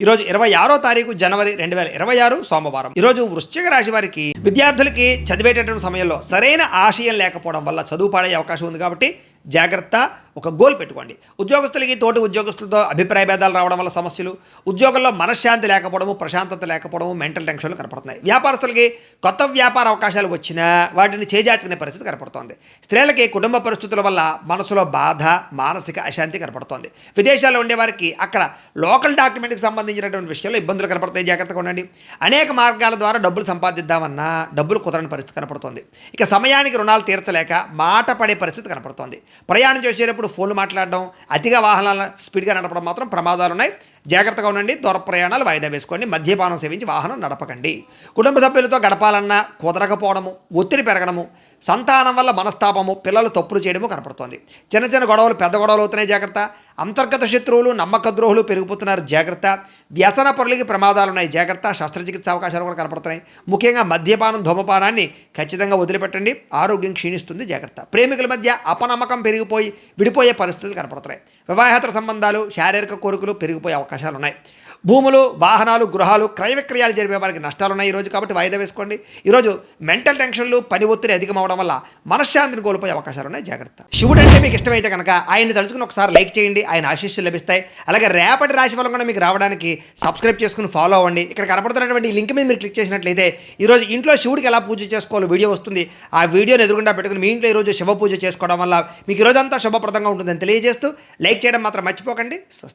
ఈరోజు 26వ తారీఖు జనవరి 2026 సోమవారం. ఈరోజు వృశ్చిక రాశి వారికి విద్యార్థులకి చదివేటటువంటి సమయంలో సరైన ఆశయం లేకపోవడం వల్ల చదువు పాడే అవకాశం ఉంది కాబట్టి జాగ్రత్త. ఒక గోల్ పెట్టుకోండి. ఉద్యోగస్తులకి తోటి ఉద్యోగస్తులతో అభిప్రాయ భేదాలు రావడం వల్ల సమస్యలు, ఉద్యోగంలో మనశ్శాంతి లేకపోవడము, ప్రశాంతత లేకపోవడము, మెంటల్ టెన్షన్లు కనపడుతున్నాయి. వ్యాపారస్తులకి కొత్త వ్యాపార అవకాశాలు వచ్చినా వాటిని చేజార్చుకునే పరిస్థితి కనపడుతోంది. స్త్రీలకి కుటుంబ పరిస్థితుల వల్ల మనసులో బాధ, మానసిక అశాంతి కనపడుతోంది. విదేశాల్లో ఉండేవారికి అక్కడ లోకల్ డాక్యుమెంట్కి సంబంధించినటువంటి విషయాల్లో ఇబ్బందులు కనపడతాయి. జాగ్రత్తగా ఉండండి. అనేక మార్గాల ద్వారా డబ్బులు సంపాదిద్దామన్నా డబ్బులు కుదరని పరిస్థితి కనపడుతోంది. ఇక సమయానికి రుణాలు తీర్చలేక మాట పడే పరిస్థితి కనపడుతోంది. ప్రయాణం చేసేటప్పుడు ఫోన్లు మాట్లాడడం, అతిగా వాహనాల స్పీడ్గా నడపడం మాత్రం ప్రమాదాలు ఉన్నాయి. జాగ్రత్తగా ఉండండి. దూర ప్రయాణాలు వాయిదా వేసుకోండి. మద్యపానం సేవించి వాహనం నడపకండి. కుటుంబ సభ్యులతో గడపాలన్నా కుదరకపోవడము, ఒత్తిడి పెరగడము, సంతానం వల్ల మనస్తాపము, పిల్లలు తప్పులు చేయడము కనపడుతోంది. చిన్న చిన్న గొడవలు పెద్ద గొడవలు అవుతున్నాయి. జాగ్రత్త. అంతర్గత శత్రువులు, నమ్మక ద్రోహులు పెరిగిపోతున్నారు. జాగ్రత్త. వ్యసన పరులకి ప్రమాదాలు ఉన్నాయి. జాగ్రత్త. శస్త్రచికిత్స అవకాశాలు కూడా కనపడుతున్నాయి. ముఖ్యంగా మద్యపానం, ధూమపానాన్ని ఖచ్చితంగా వదిలిపెట్టండి. ఆరోగ్యం క్షీణిస్తుంది. జాగ్రత్త. ప్రేమికుల మధ్య అపనమ్మకం పెరిగిపోయి విడిపోయే పరిస్థితులు కనపడుతున్నాయి. వివాహేతర సంబంధాలు, శారీరక కోరికలు పెరిగిపోయే అవకాశాలు ఉన్నాయి. భూములు, వాహనాలు, గృహాలు క్రయ విక్రయాలు జరిపే వారికి నష్టాలు ఉన్నాయి ఈరోజు, కాబట్టి వాయిదా వేసుకోండి. ఈరోజు మెంటల్ టెన్షన్లు, పని ఒత్తిడి అధికమవడం వల్ల మనశ్శాంతిని కోల్పోయే అవకాశాలు ఉన్నాయి. జాగ్రత్త. శివుడు అంటే మీకు ఇష్టమైతే కనుక ఆయన్ని తలుచుకుని ఒకసారి లైక్ చేయండి. ఆయన ఆశీస్సులు లభిస్తాయి. అలాగే రేపటి రాశి ఫలం కూడా మీకు రావడానికి సబ్స్క్రైబ్ చేసుకుని ఫాలో అవ్వండి. ఇక్కడ కనపడుతున్నటువంటి ఈ లింక్ మీద మీరు క్లిక్ చేసినట్లయితే ఈరోజు ఇంట్లో శివుడికి ఎలా పూజ చేసుకోవాలో వీడియో వస్తుంది. ఆ వీడియోని ఎదురుగుండా పెట్టుకుని మీ ఇంట్లో ఈరోజు శివ పూజ చేసుకోవడం వల్ల మీకు ఈరోజంతా శుభప్రదంగా ఉంటుందని తెలియజేస్తూ లైక్ చేయడం మాత్రం మర్చిపోకండి.